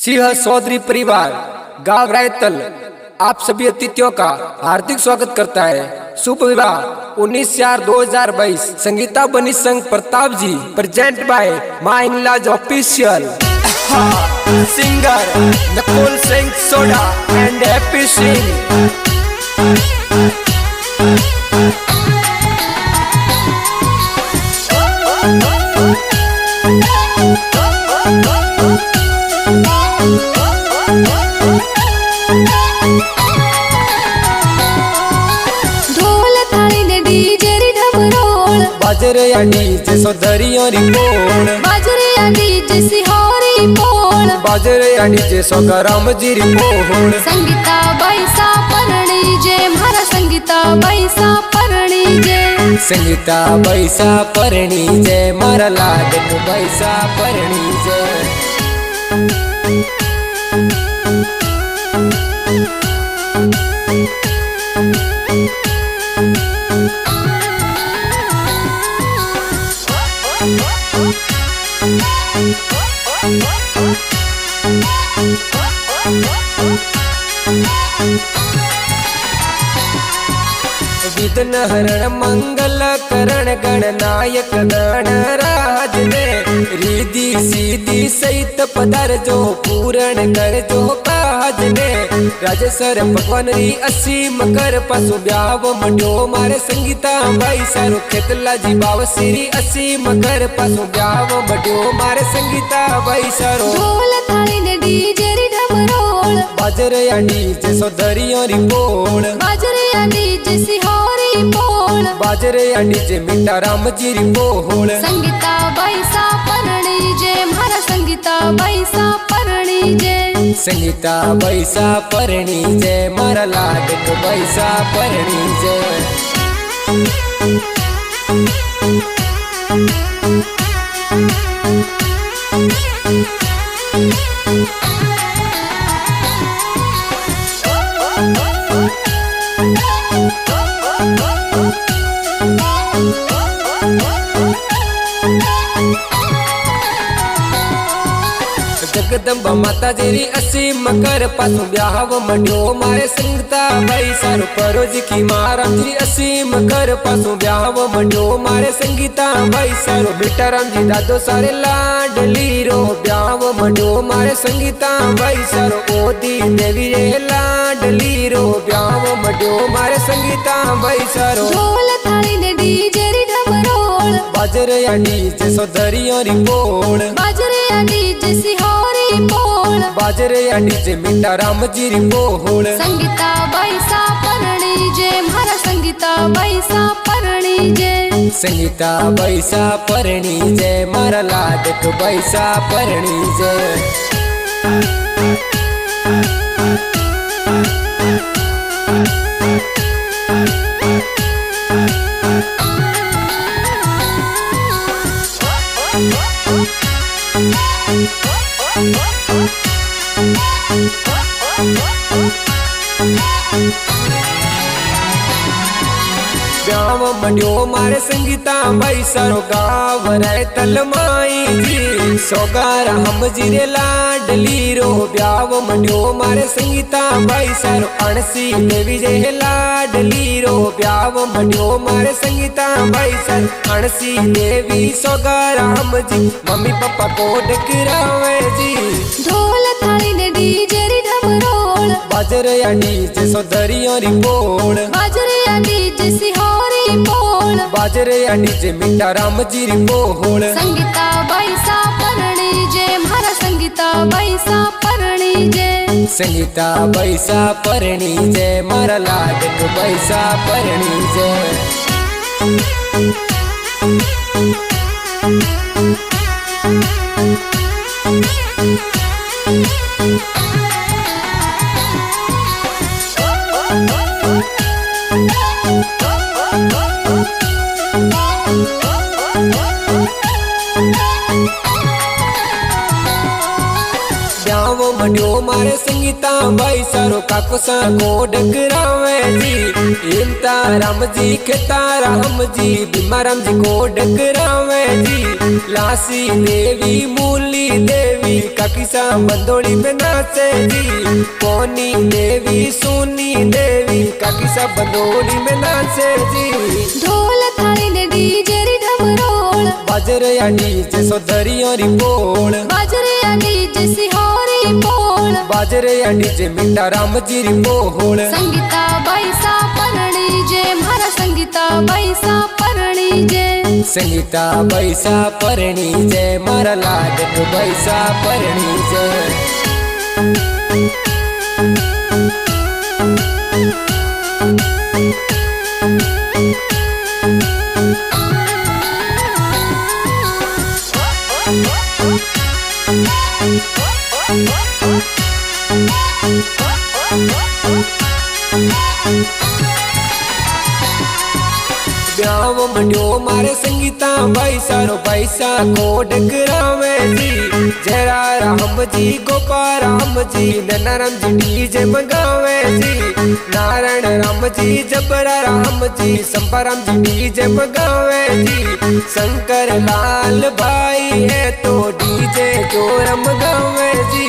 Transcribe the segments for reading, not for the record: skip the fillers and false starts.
सिंह चौधरी परिवार गांव रायतल आप सभी अतिथियों का हार्दिक स्वागत करता है। शुभ विवाह 19/4/2022 संगीता बनी संघ प्रताप जी प्रेजेंट बाय मां in-laws official singer Nakul Singh soda and happy Singh. ढोल थाली ने डीजे री ढमरोल बाजरे या डीजे सो दरियों री बोल बाजरे या डीजे सिहोरी पोल बाजरे या डीजे सो गरम जी री बोल। संगीता बैसा परणी जे मारा संगीता बैसा परणी जे संगीता बैसा परणी जय मारा लाडक बैसा परणी जय। विघ्न हरण मंगल करण गणनायक गणराज ने रिद्धि सीधी सहित पधार जो पूर्ण कर जो काज ने राजेश्वर भगवान री असीम कर पशु ब्याव मडो मारे संगीता भाई सारो खेतला जी बाव श्री असीम कर पशु ब्याव मडो मारे संगीता भाई सारो। ढोल थाली ने डीजे री ढमरोल बाजरे या डीजे सो दरियों री बोल बाजरे या डीजे सिहोरी पोल बाजरे या डीजे मीठा राम जी री बोल। संगीता बैसा परणी जे मारा संगीता बैसा परणी जे संगीता बैसा परणी जय मारा लाडक बैसा परणी जय। जगदम्बा माता जेरी असीम कर पासु ब्याव मड्यो मारे संगीता भाई सारो परोज की मारा जी असीम कर पासु ब्याव मड्यो मारे संगीता भाई सारो बेटा राम जी दादो सारे लाडली रो ब्याव मड्यो मारे संगीता भाई सारो ओदी देवी रे लाडली रो ब्याव मड्यो मारे संगीता भाई सारो। ढोल थाली ने डीजे री ढमरोल बाजरे या डीजे सो दरियों री बोल बाजरे या डीजे सिहोरी पोल बाजरे या डीजे मीठा राम जी री बोल। संगीता बैसा परणी जे मारा संगीता बैसा परणी जे संगीता बैसा परणी जय मारा लाडक बैसा परणी जय। ब्याव मड्यो मारे संगीता भाई सारो गाव रायतल माई जी सोगारा हम जीरे लाडली रो ब्याव मड्यो मारे संगीता भाई सारो अणसी देवी जय लाडली रो ब्याव मड्यो मारे संगीता भाई सारो अणसी देवी सोगारा हम जी मम्मी पापा को डकरावे जी। ढोल थाली ने डीजे री ढमरोल बाजरे या डीजे सो दरियों री बोल बाजरे या डीजे सिहोरी पोल बाजरे या डीजे मीठा राम जी री बोल। संगीता बैसा परणी जे मारा संगीता बैसा परणी जे संगीता बैसा परणी जय मारा लाडक बैसा परणी जय। ब्याव मड्यो मारे संगीता भाई सारो काको सा को डकरावे जी। इंता राम जी खेता राम जी भीमा राम जी को डकरावे जी। लासी देवी मूली देवी काकी सा बंदोड़ी में नाचे जी। कोनी देवी सोनी देवी काकी सा बंदोड़ी में नाचे जी। ढोल थाली ने डीजे री ढमरोल बाजरे या डीजे सो दरिया री बोल। बाजरे या डीजे सिहोरी बोल। बाजरे या डीजे मिठा राम जी री बोल। संगीता बैसा परणी जे मारा संगीता बैसा परणी जे। संगीता बैसा परणी जे मारा लाडक बैसा परणी जे। ब्याव मड्यो मारे संगीता भाई सारो पैसा को डकरावे जी। जरा राम जी गोपाल राम जी नन्ना राम जी डीजे मंगावे जी। नारायण राम जी जबरा राम जी संपा राम जी डीजे मंगावे जी। शंकर लाल भाई है तो डीजे जोर मंगावे जी।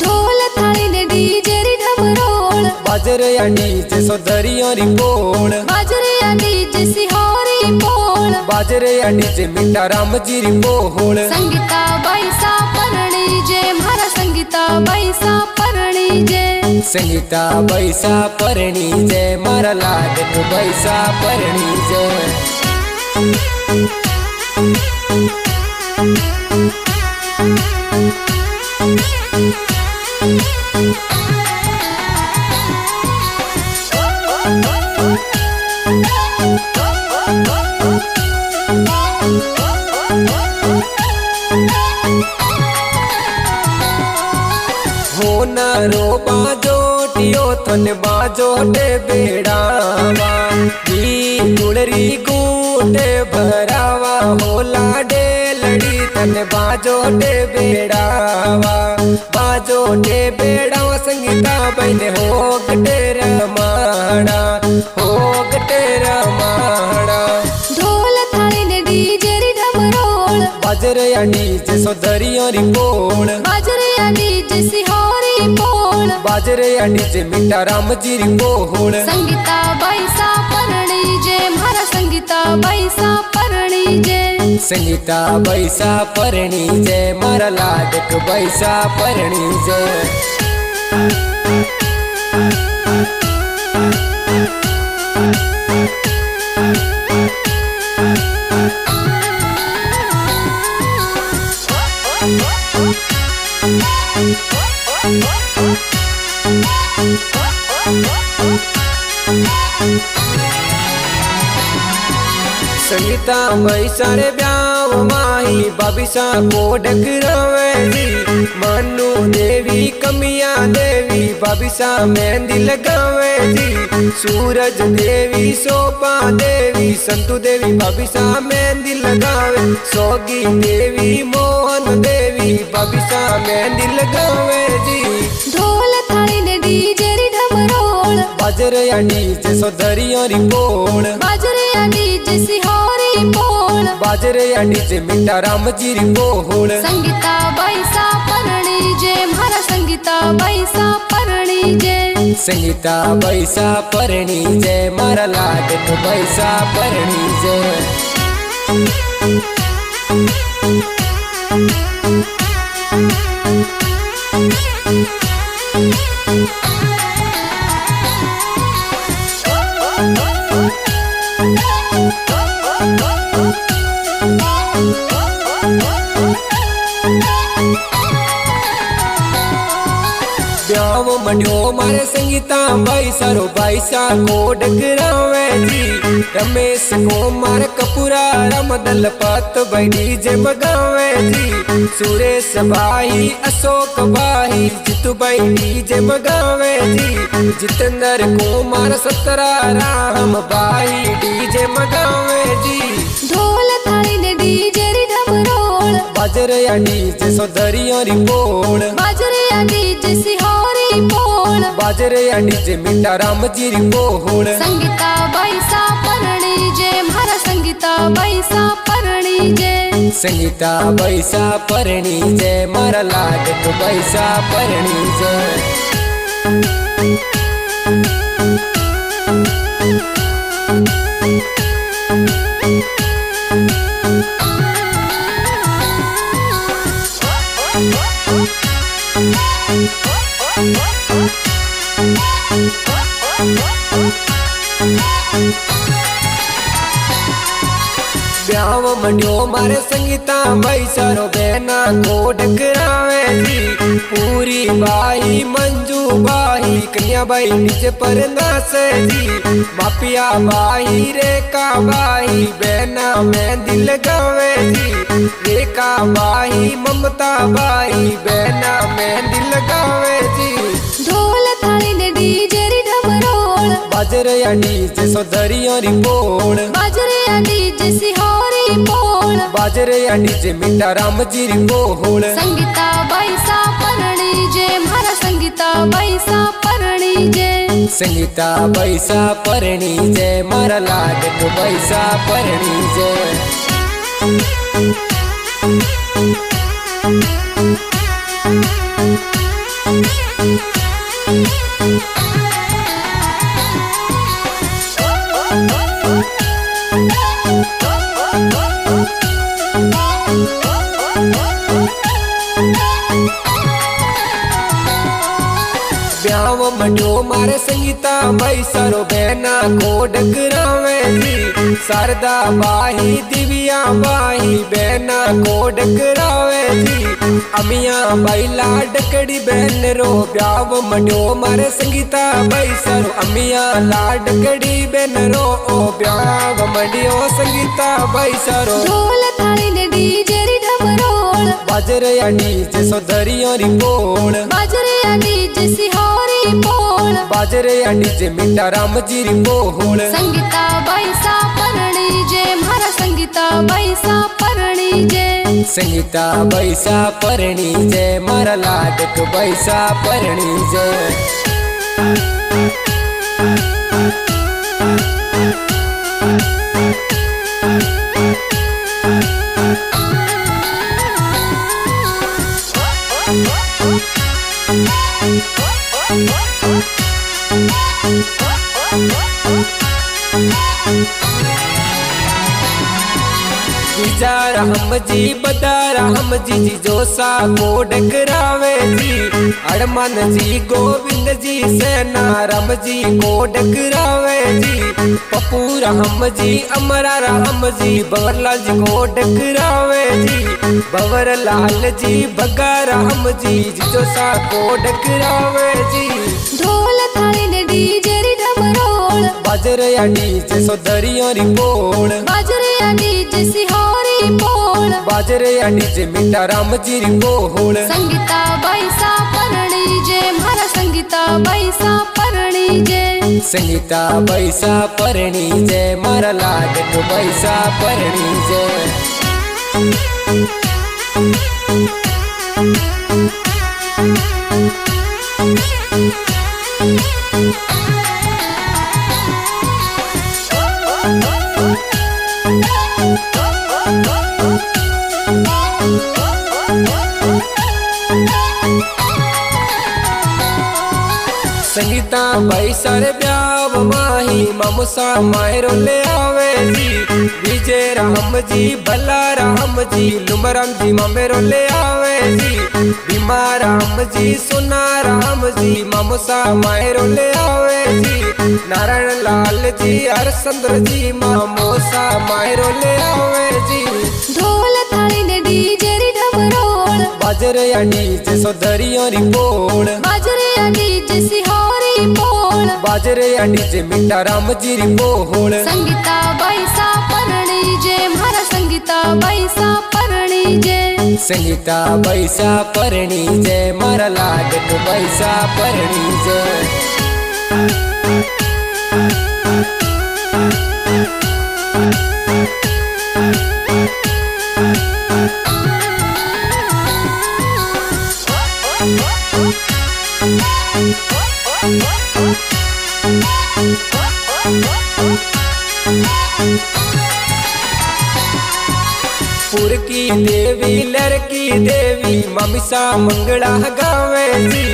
ढोल थाली ने डीजे री ढमरोल बाजरे या डीजे सो दरिया री बोल। बाजरे या डीजे सिहोरी बोल। बाजरे या डीजे मिठा राम जी री बोल। संगीता बैसा परणी जे मारा संगीता बैसा परणी जे। संगीता बैसा परणी जे मारा लाडक बैसा परणी जे। हो न रो बाजोटियो थन बाजोटे बेड़ावा। दी गुड़री गूटे भरावा हो लाडे लड़ी थन बाजोटे बेड़ावा। बाजोटे बेड़ावा संगीता बहने हो गटे रमाड़ा हो गटे रमाड़ा। ढोल थाली ने डीजे री ढमरोल बाजरे या डीजे सो दरिया री बोल। बाजरे या डीजे सिहोरी बोल। बाजरे या डीजे मिठा राम जी री बोल। संगीता बैसा परणी जे मारा संगीता बैसा परणी जे। संगीता बैसा परणी जे मारा लाडक बैसा परणी जे। संगीता बैसा रे ब्याव माही बाबिसा को डकरावे जी। मनु देवी कमिया देवी बाबिसा मेहंदी लगावे जी। सूरज देवी सोपा देवी संतु देवी बाबिसा मेहंदी लगावे। सोगी देवी मोहन देवी बाबिसा मेहंदी लगावे जी। ढोल थाली ने डीजे री ढमरोल बाजरे या डीजे सो दरिया री बोल। बाजरे या डीजे सिहोरी बोल। बाजरे या डीजे मिठा राम जी री बोल। संगीता बैसा परणी जे मारा संगीता बैसा परणी जे। संगीता बैसा परणी जे मारा लाडक बैसा परणी जे। ब्याव मड्यो मारे संगीता भाई सारो बैसा को डकरावे जी। रमेश को मार कपूरा राम दल पत भाई डीजे मगावे जी। सुरेश भाई अशोक भाई जितू भाई डीजे मगावे जी। जितेंद्र कुमार सतरा राम भाई डीजे मगावे जी। ढोल थाली ने डीजे री ढमरोल बाजरे या डीजे सो दरिया री बोल। बाजरे या बाजरे या डीजे मीठा राम जी री बोल। संगीता बाई सापरणी जय मारा संगीता बाई सापरणी जय। संगीता बाई सापरणी जय मारा लाडक बाई सापरणी जय। ब्याव मंडियो मारे संगीता भाई सारो बहना को डकरावे जी। पूरी बाई मंजू बाई कन्या बाई नीचे पर नासे जी। मापिया बाई रेखा बाई बहना में दिल गावे जी। रेखा बाई ममता बाई बहना में दिल गावे जी। ढोल थाली ने डीजे री ढमरोल। बाजरे या डीजे सौदरियों री बोल। बाजरे या डीजे सिहोरी बोल। बाजरे या डीजे मीठा राम जी री बोल। संगीता बाई सापरणी जय मारा संगीता बाई सापरणी जय। संगीता बाई सापरणी जय मारा लाडक बाई सापरणी जय। ब्याव मंडियो मारे संगीता भाई सारो बहना को डकरावे जी। शारदा बाई दिव्या बाई बहना को डकरावे जी। अमिया बाई लाडकड़ी बहन रो ब्याव मंडियो मारे संगीता भाई सारो अमिया लाडकड़ी बहन रो ओ ब्याव मंडियो संगीता भाई सारो। ढोल थाली ने डीजे री ढमरोल। बाजरे या डीजे सौदरियों री बोल। बाजरे या डीजे सिहोरी बोल। बाजरे या डीजे मीठा राम जी री बोल। संगीता बाई सापरणी जय मारा संगीता बाई सापरणी जय। संगीता बाई सापरणी जय मारा लाडक बाई सापरणी जय। बीजा राम जी बदा राम जी जोसा को डकरावे जी। हनुमान जी गोविंद जी सेना राम जी को डकरावे जी। पप्पू राम जी अमरा राम जी भंवरलाल जी को डकरावे जी। भंवरलाल जी भगा राम जी जोसा को डकरावे जी। ढोल थाली ने डीजे री ढमरोल। बाजरे या डीजे सौदरियों री बोल। बाजरे या डीजे सिहोरी बोल। बाजरे या डीजे मीठा राम जी री बोल। संगीता बाई सापरणी जय मारा संगीता बाई सापरणी जय। संगीता बाई सापरणी जय मारा लाडक बाई सापरणी जय। संगीता भाई सारे ब्याव माही मामुसा मायरो ले आवे जी। विजय राम जी भला राम जी लुमराम जी मामेरो ले आवे जी। भीमा राम जी सुना राम जी मामुसा मायरो ले आवे जी। नारायण लाल जी हरचंद्र जी मामोसा मायरो ले आवे जी। ढोल थाली ने डीजे री ढमरोल। बाजरे या डीजे सौदरियों री बोल। बाजरे या डीजे सिहोरी बोल। बाजरे या डीजे मीठा राम जी री बोल। संगीता बाई सापरणी जय मारा संगीता बाई सापरणी जय। संगीता बाई सापरणी जय मारा लाडक बाई सापरणी जय। देवी ममिसा मंगला गावे जी।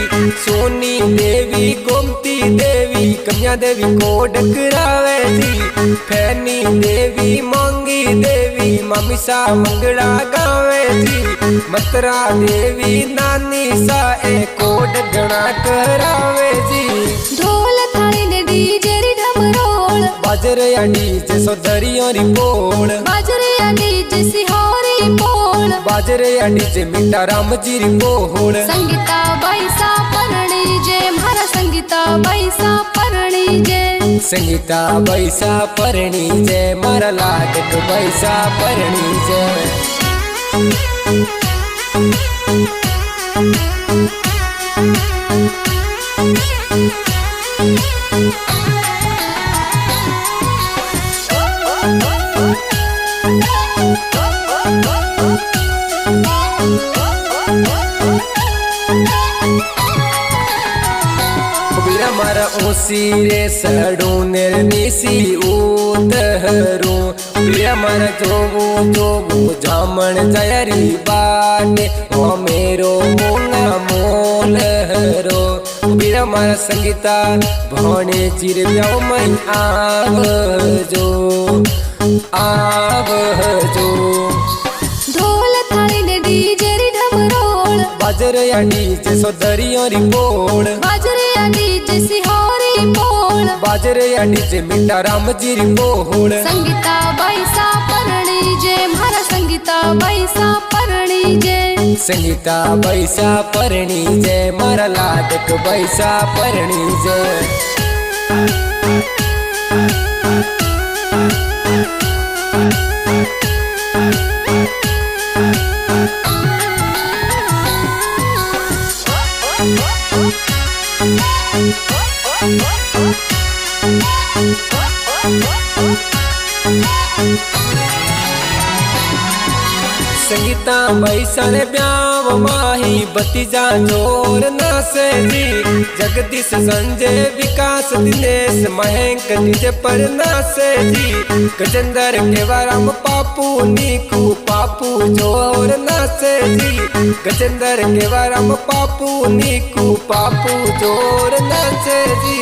सोनी देवी गोमती देवी कन्या देवी को डकरावे जी। फैनी देवी मांगी देवी ममिसा मंगला गावे जी। मतरा देवी नानी सा को डगना करावे जी। ढोल थाली ने डीजे री ढमरोल, बाजरे या डीजे सो दरियों री बोल, बाजरे या डीजे सिहोरी पोल, बाजरे या डीजे मिठा राम जी री बोल। संगीता बैसा परणी जे मारा संगीता बैसा परणी जे, संगीता बैसा परणी जे मारा लाडक बैसा परणी जे। बीरा मारा ओसी रे सड़ू निर्निसी उतहरू। बीरा मारा जोगू जोगू जामन जयरी बाटे ओ मेरो मोना मोल हरो। बीरा मारा संगीता भोने चिर ब्याव मैं आवजो आवजो। ढोल थाली ने डीजे री ढमरोल, बाजरे या डीजे सो दरियों री बोल, बाजरे या डीजे सिहोरी पोल, बाजरे या डीजे मिठा राम जी री बोल। संगीता बैसा परणी जे मारा संगीता बैसा परणी जे, संगीता बैसा परणी जे मारा लाडक बैसा परणी जे। संगीता बैसा रे ब्याव माही भतीजा जोर नासे जी। जगदीश संजय विकास दिनेश महेंक डीजे पर नासे जी। गजेंद्र केवाराम पापू नीकू पापू जोर नासे जी। गजेंद्र केवाराम पापू नीकू पापू जोर नासे जी।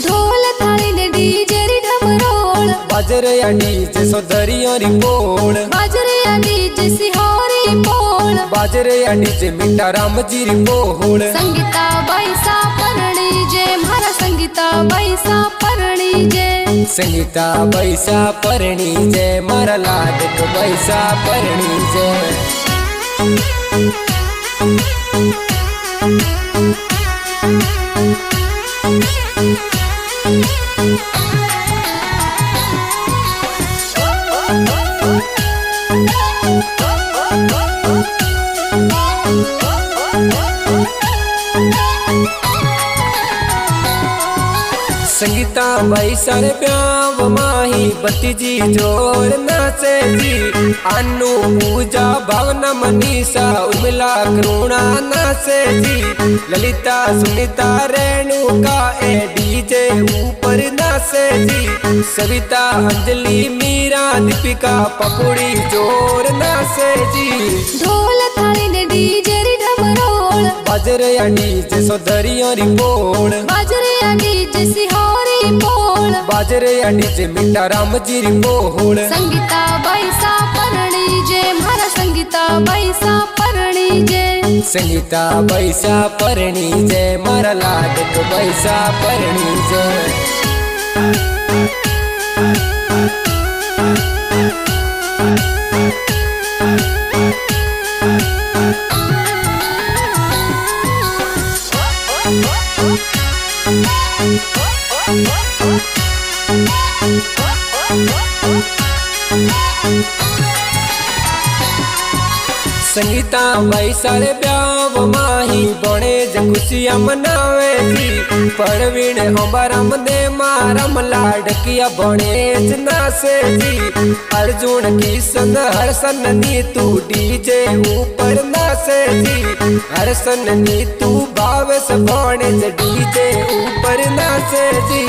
ढोल थाली ने डीजे री ढमरोल, बाजरे या डीजे सो दरियों री बोल, बाजरे या डीजे सिहोरी पोल, बाजरे या डीजे मिठा राम जी री बोल। संगीता बैसा परणी जे मारा संगीता बैसा परणी जे, संगीता बैसा परणी जे मारा लाडक बैसा परणी जे। संगीता बैसा रे ब्याव माही भतीजी जोर नाचे जी। अनु पूजा भावना मनीषा उर्मिला करुणा नाचे जी। ललिता सुनीता रेणुका ए डीजे ऊपर नाचे जी। सविता अंजलि मीरा दीपिका पपुड़ी जोर नाचे जी। ढोल थाली ने डीजे री ढमरोल, बाजरे या डीजे सो दरियों री बोल, बाजरे या डीजे सिहोरी पोल, बाजरे या डीजे मिठा राम जी री बोल। संगीता बैसा परणी जे मारा संगीता बैसा परणी जे, संगीता बैसा परणी जे मारा लाडक बैसा परणी जे। संगीता बैसा रे ब्याव माही बणे ज खुशियां मनावे जी। परवीण अंबाराम दे मारम लाडकिया बणे ज नासे जी। अर्जुन किशन हरसन नीतू डीजे ऊपर नासे जी। हरसन नीतू भावेश बणे ज डीजे ऊपर नासे जी।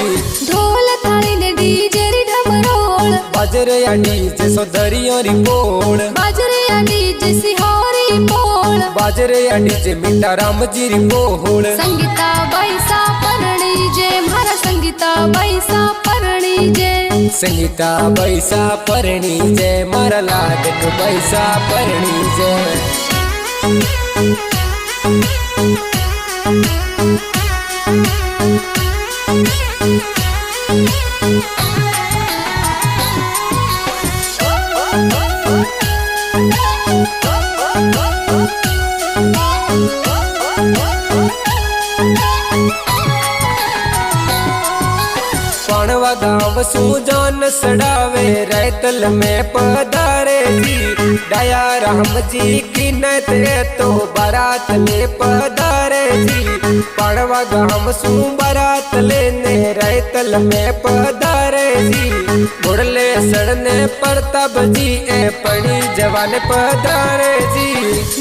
ढोल थाली ने डीजे री ढमरोल, बाजरे या डीजे सो दरियों री बोल, बाजरे या डीजे सिहोरी पोल, बाजरे या डीजे मीठा राम जी री बोल। संगीता बैसा परणी जे मारा संगीता बैसा परणी जे। संगीता बैसा परणी जे मारा लाडक बैसा परणी जे। पाणवा गाँव सुजान सड़ावे रैतल में पधारे जी। दया राम जी की नते तो बारात ले पधारे जी। पाणवा गाँव सु बारात लेने रैतल में पधारे जी। मुड़ले सड़ने प्रताप जी ए पड़ी जवान पधारे जी।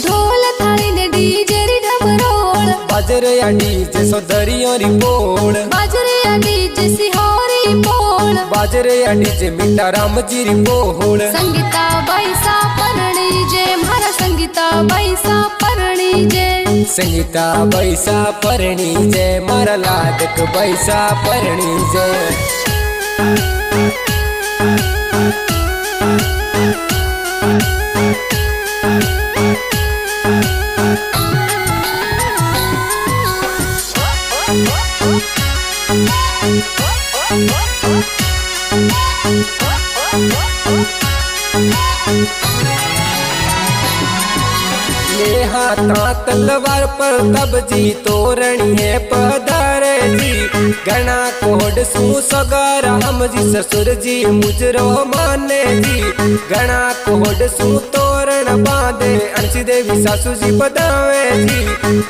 ढोल थाली ने डीजे री ढमरोल। बाजरे या डीजे सौदरियों री बोल। बाजरे या डीजे सिहोरी बोल। बाजरे या डीजे मीठा राम जी री बोल। संगीता बैसा परणी जे मारा संगीता बैसा परणी जे। संगीता बैसा परणी जे मारा लाडक बैसा परणी जे। ले हाथा तलवार पर तब जी तोरणिए पधारे जी। गणा कोड सु सगार हम जी ससुर जी मुजरो माने जी। गणा कोड सु तोरण बांधे अंशी देवी सासू जी पधावे जी।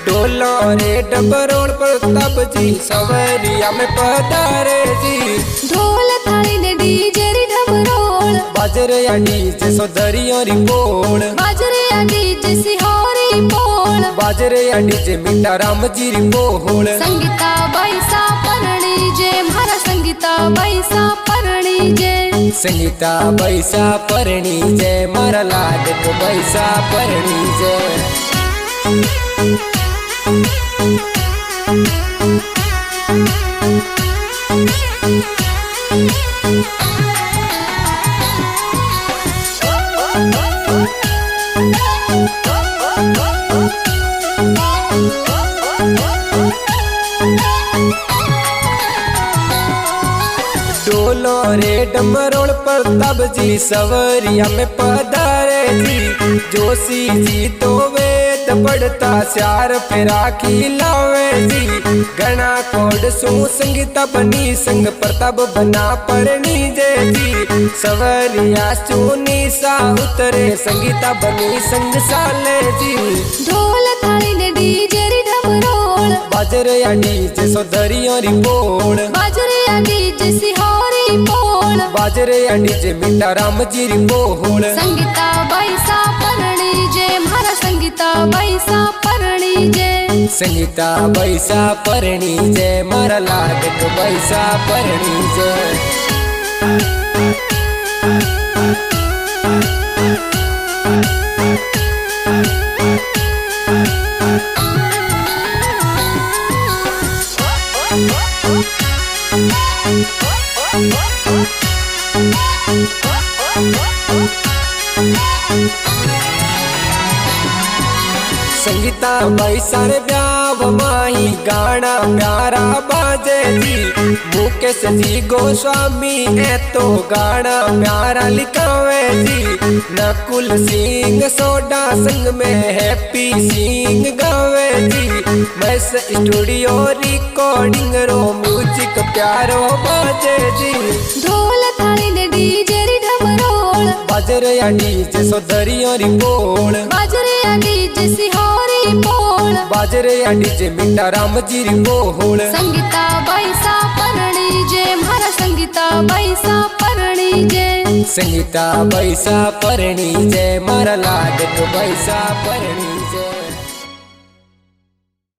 डोलो रे डबरोल पर तब जी सवरिया में पधारे जी। ढोल थाली ने डीजे री ढमरोल। बाजरे या डीजे सौदरियों री बोल। बाजरे या डीजे सिहोरी बोल। बाजरे या डीजे मीठा राम जी री बोल। संगीता बैसा परणी जे मारा संगीता बैसा परणी जे। संगीता बैसा परणी जे मारा लाडक बैसा परणी जे। डोलो रे डमरोल पर तब जी सवरिया में पधारे जी। जोशी जी तो वेद पढ़ता श्यार फेरा खिलावे जी। गणा कोड सु संगीता बनी संग प्रताप बना परणी जे जी। सवरिया सुनी सा उतरे संगीता बनी संग साले जी। ढोल थाली ने डीजे री ढमरोल। बाजरे या डीजे सौदरियों री बोल। बाजरे या डीजे सिहोरी बोल। बाजरे या डीजे मीठा राम जी री बोल। संगीता बैसा परणी जे मारा संगीता बैसा परणी जे। संगीता बैसा परणी जे मारा लाडक बैसा परणी जे। संगीता बैसा रे ब्याव माही गाना प्यारा बाजे जी। मुकेश जी गोस्वामी ए तो गाना प्यारा लिखावे जी। नकुल सिंह सोडा संग में हैप्पी सिंह गावे जी। मैस स्टूडियो रिकॉर्डिंग रो म्यूजिक प्यारो बाजे जी। ढोल थाली ने डीजे री ढमरोल। बाजरे या डीजे सौदरियों री बोल। बाजरे या डीजे सिहोरी बोल। बाजरे या डीजे मीठा राम जी री बोल। संगीता बैसा परणी जे मारा संगीता बैसा परणी जे। संगीता बैसा परणी जे मारा लाडक बैसा परणी जे।